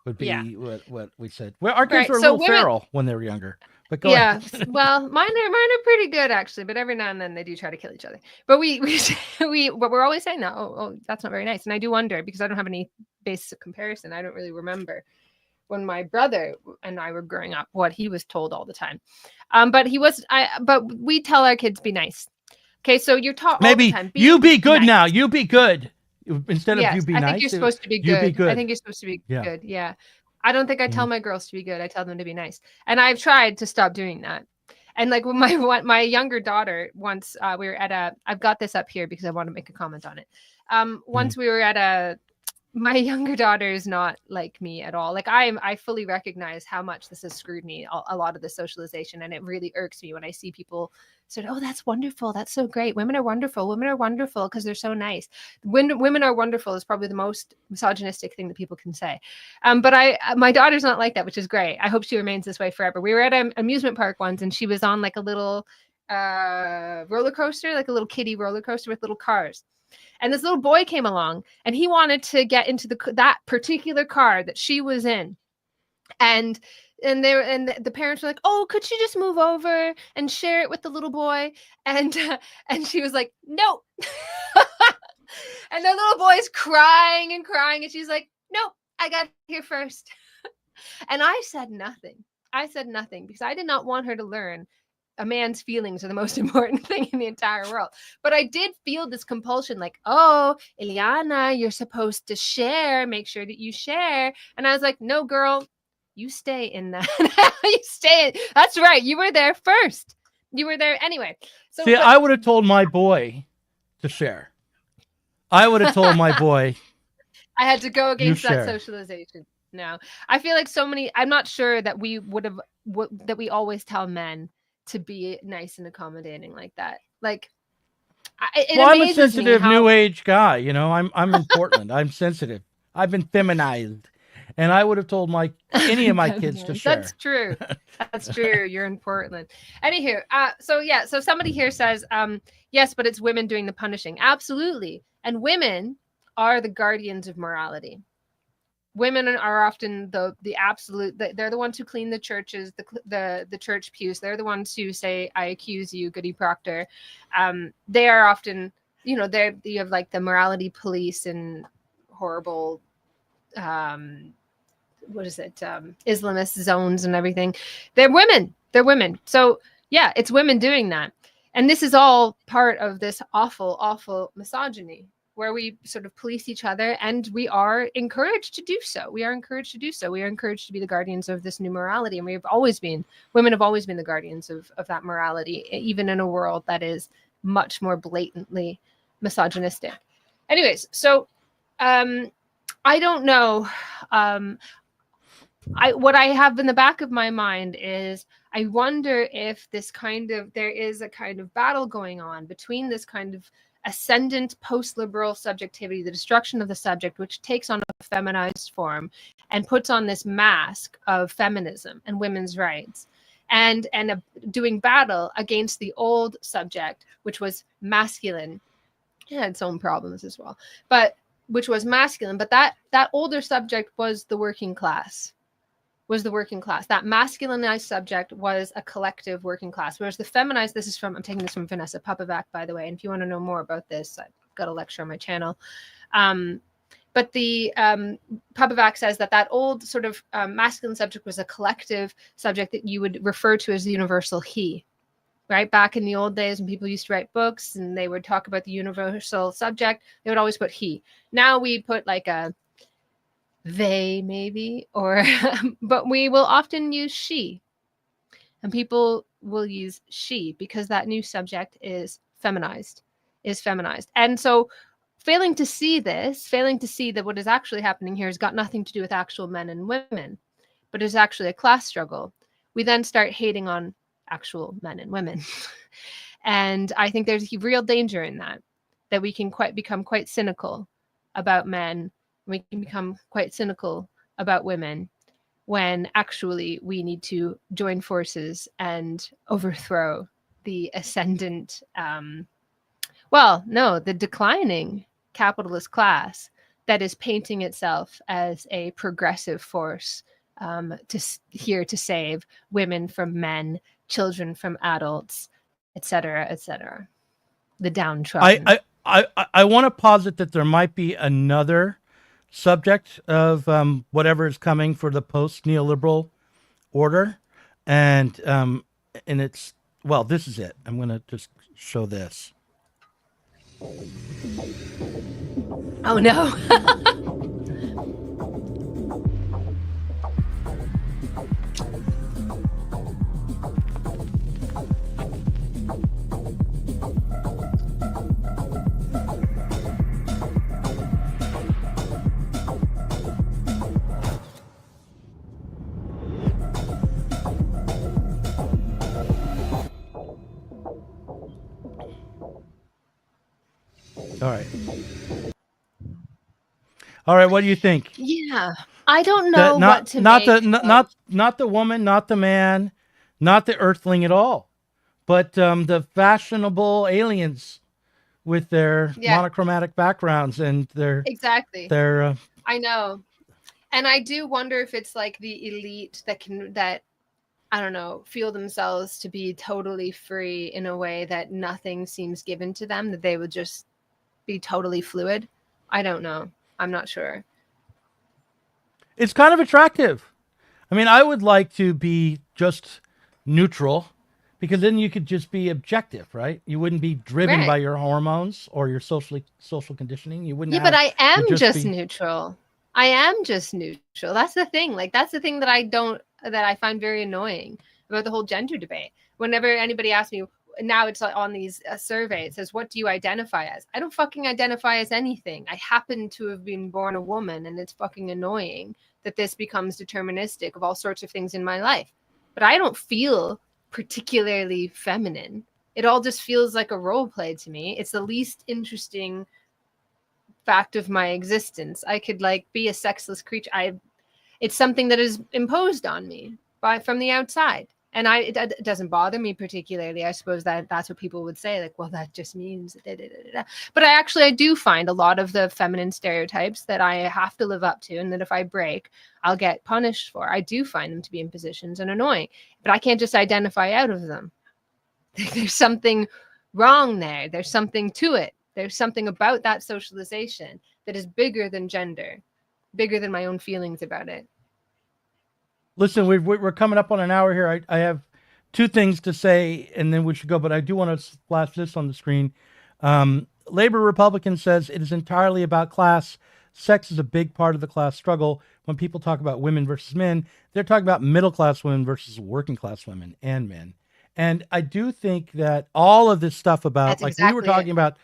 would be what we said. Well, our kids were a little feral when they were younger. But go ahead. Well, mine are pretty good actually, but every now and then they do try to kill each other. But but we're always saying that, oh, that's not very nice. And I do wonder, because I don't have any basis of comparison. I don't really remember when my brother and I were growing up what he was told all the time. But we tell our kids, be nice. Okay, so you're taught all the time. You be good nice. Now. You be good. Instead of you be nice. I think you're supposed to be good. You be good. I think you're supposed to be good. Yeah. I don't think I tell my girls to be good. I tell them to be nice. And I've tried to stop doing that. And like with my younger daughter, once we were at I've got this up here because I want to make a comment on it. Once we were at my younger daughter is not like me at all. Like I fully recognize how much this has screwed me, a lot of the socialization. And it really irks me when I see people said, oh, that's wonderful. That's so great. Women are wonderful. Women are wonderful because they're so nice. Women are wonderful is probably the most misogynistic thing that people can say. But my daughter's not like that, which is great. I hope she remains this way forever. We were at an amusement park once and she was on like a little roller coaster, like a little kiddie roller coaster with little cars. And this little boy came along and he wanted to get into that particular car that she was in. And the parents were like, oh, could she just move over and share it with the little boy? And she was like, no. And the little boy's crying and crying. And she's like, no, I got here first. And I said nothing because I did not want her to learn a man's feelings are the most important thing in the entire world. But I did feel this compulsion, like, oh, Eliana, you're supposed to share. Make sure that you share. And I was like, no, girl, you stay in that. You stay in. That's right. You were there first. You were there anyway. So see, I would have told my boy to share. I would have told my boy. I had to go against that socialization. No, I feel like so many. I'm not sure that we would have that we always tell men to be nice and accommodating like that. Like, it Well, I'm a amazes me sensitive how new age guy. You know, I'm in Portland. I'm sensitive. I've been feminized, and I would have told any of my kids to feminine. That's share. true. That's true. You're in Portland. Anywho, so somebody here says, yes, but it's women doing the punishing. Absolutely, and women are the guardians of morality. Women are often the absolute. They're the ones who clean the churches, the church pews. They're the ones who say, "I accuse you, Goody Proctor." They are often, you have like the morality police and horrible, what is it, Islamist zones and everything. They're women. They're women. So yeah, it's women doing that, and this is all part of this awful, awful misogyny, where we sort of police each other, and we are encouraged to do so. We are encouraged to do so. We are encouraged to be the guardians of this new morality. And women have always been the guardians of that morality, even in a world that is much more blatantly misogynistic. Anyways, so I don't know. What I have in the back of my mind is, I wonder if there is a kind of battle going on between this kind of ascendant post-liberal subjectivity, the destruction of the subject, which takes on a feminized form and puts on this mask of feminism and women's rights, and doing battle against the old subject, which was masculine. It had its own problems as well, but which was masculine. But that older subject was the working class. That masculinized subject was a collective working class, whereas the feminized, I'm taking this from Vanessa Popovac, by the way, and if you want to know more about this, I've got a lecture on my channel. But the Popovac says that old sort of masculine subject was a collective subject that you would refer to as the universal he, right? Back in the old days when people used to write books and they would talk about the universal subject, they would always put he. Now we put like a they, maybe, or but we will often use she, and people will use she because that new subject is feminized. And so failing to see that what is actually happening here has got nothing to do with actual men and women, but is actually a class struggle, we then start hating on actual men and women. And I think there's a real danger in that we can become quite cynical about men. We can become quite cynical about women, when actually we need to join forces and overthrow the ascendant, the declining capitalist class that is painting itself as a progressive force, to save women from men, children from adults, etc., etc. The downtrodden. I want to posit that there might be another subject of whatever is coming for the post-neoliberal order, and it's, well, this is it. I'm going to just show this. Oh no. All right, what do you think? Yeah, I don't know what to not make. Not the woman, not the man, not the earthling at all, but the fashionable aliens with their monochromatic backgrounds and their I know, and I do wonder if it's like the elite that I don't know, feel themselves to be totally free in a way that nothing seems given to them, that they would just be totally fluid. I don't know. I'm not sure. It's kind of attractive. I mean, I would like to be just neutral, because then you could just be objective, right? You wouldn't be driven by your hormones or your social conditioning. You wouldn't. Yeah, but I am just neutral. I am just neutral. That's the thing. Like, that's the thing that I find very annoying about the whole gender debate. Whenever anybody asks me, now it's like on these surveys, it says, what do you identify as? I don't fucking identify as anything. I happen to have been born a woman, and it's fucking annoying that this becomes deterministic of all sorts of things in my life. But I don't feel particularly feminine. It all just feels like a role play to me. It's the least interesting fact of my existence. I could like be a sexless creature. It's something that is imposed on me from the outside. And it doesn't bother me particularly. I suppose that's what people would say, like, well, that just means da, da, da, da. But I do find a lot of the feminine stereotypes that I have to live up to, and that if I break, I'll get punished for. I do find them to be impositions and annoying, but I can't just identify out of them. There's something wrong there. There's something to it. There's something about that socialization that is bigger than gender, bigger than my own feelings about it. Listen, we're coming up on an hour here. I have two things to say, and then we should go. But I do want to flash this on the screen. Labor Republican says it is entirely about class. Sex is a big part of the class struggle. When people talk about women versus men, they're talking about middle-class women versus working-class women and men. And I do think that all of this stuff about, we were talking about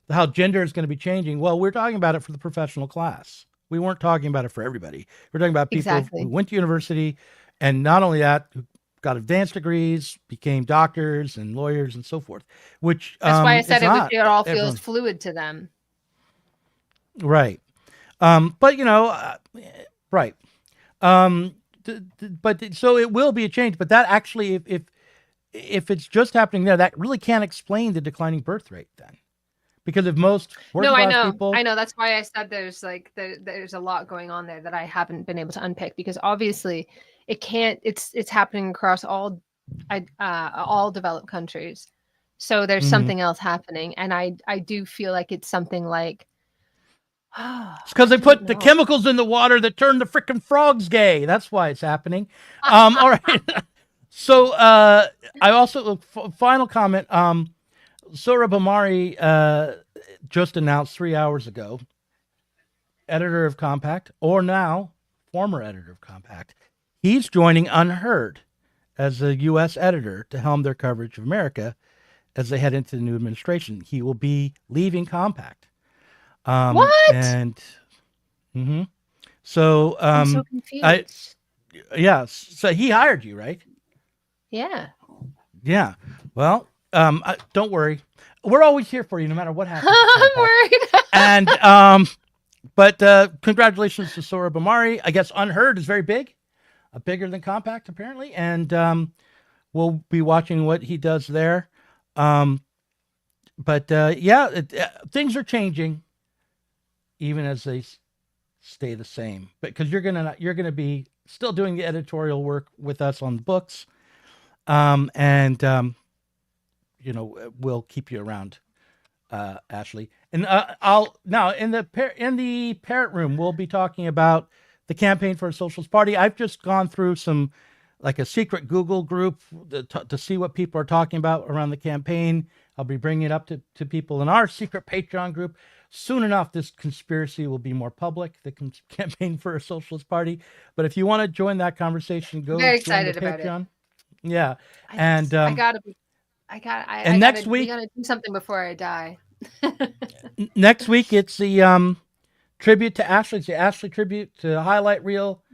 how gender is going to be changing. Well, we're talking about it for the professional class. We weren't talking about it for everybody. We're talking about people who went to university, and not only that, who got advanced degrees, became doctors and lawyers and so forth, which that's why I said it all feels fluid to them. Right. But, right. But so it will be a change, but that actually, if it's just happening there, that really can't explain the declining birth rate then. Because if most people... I know. That's why I said there's a lot going on there that I haven't been able to unpick, because obviously it's happening across all developed countries. So there's something else happening. And I do feel like it's something like... It's because they put the chemicals in the water that turn the freaking frogs gay. That's why it's happening. All right. So I also, final comment, Sohrab Ahmari just announced 3 hours ago, editor of Compact, or now former editor of Compact. He's joining Unheard as a U.S. editor to helm their coverage of America as they head into the new administration. He will be leaving Compact. What? And so I'm so confused. So he hired you, right? Yeah. Yeah. Well, don't worry. We're always here for you, no matter what happens. I'm worried. And but congratulations to Sohrab Ahmari. I guess Unheard is very big, bigger than Compact apparently, and we'll be watching what he does there. But things are changing, even as they stay the same. Because you're gonna be still doing the editorial work with us on the books, we'll keep you around, Ashley. And I'll now in the parrot room, we'll be talking about the campaign for a Socialist Party. I've just gone through some, like a secret Google group to see what people are talking about around the campaign. I'll be bringing it up to people in our secret Patreon group. Soon enough, this conspiracy will be more public, the campaign for a Socialist Party. But if you want to join that conversation, go very excited about Patreon. It. Yeah. Next week, we gotta do something before I die. Next week, it's the tribute to Ashley. It's the Ashley tribute to highlight reel.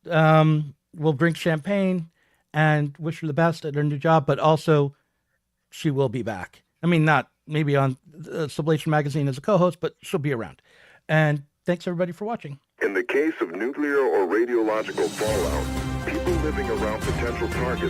We'll drink champagne and wish her the best at her new job, but also she will be back. I mean, not maybe on Sublation Magazine as a co-host, but she'll be around. And thanks everybody for watching. In the case of nuclear or radiological fallout, people living around potential targets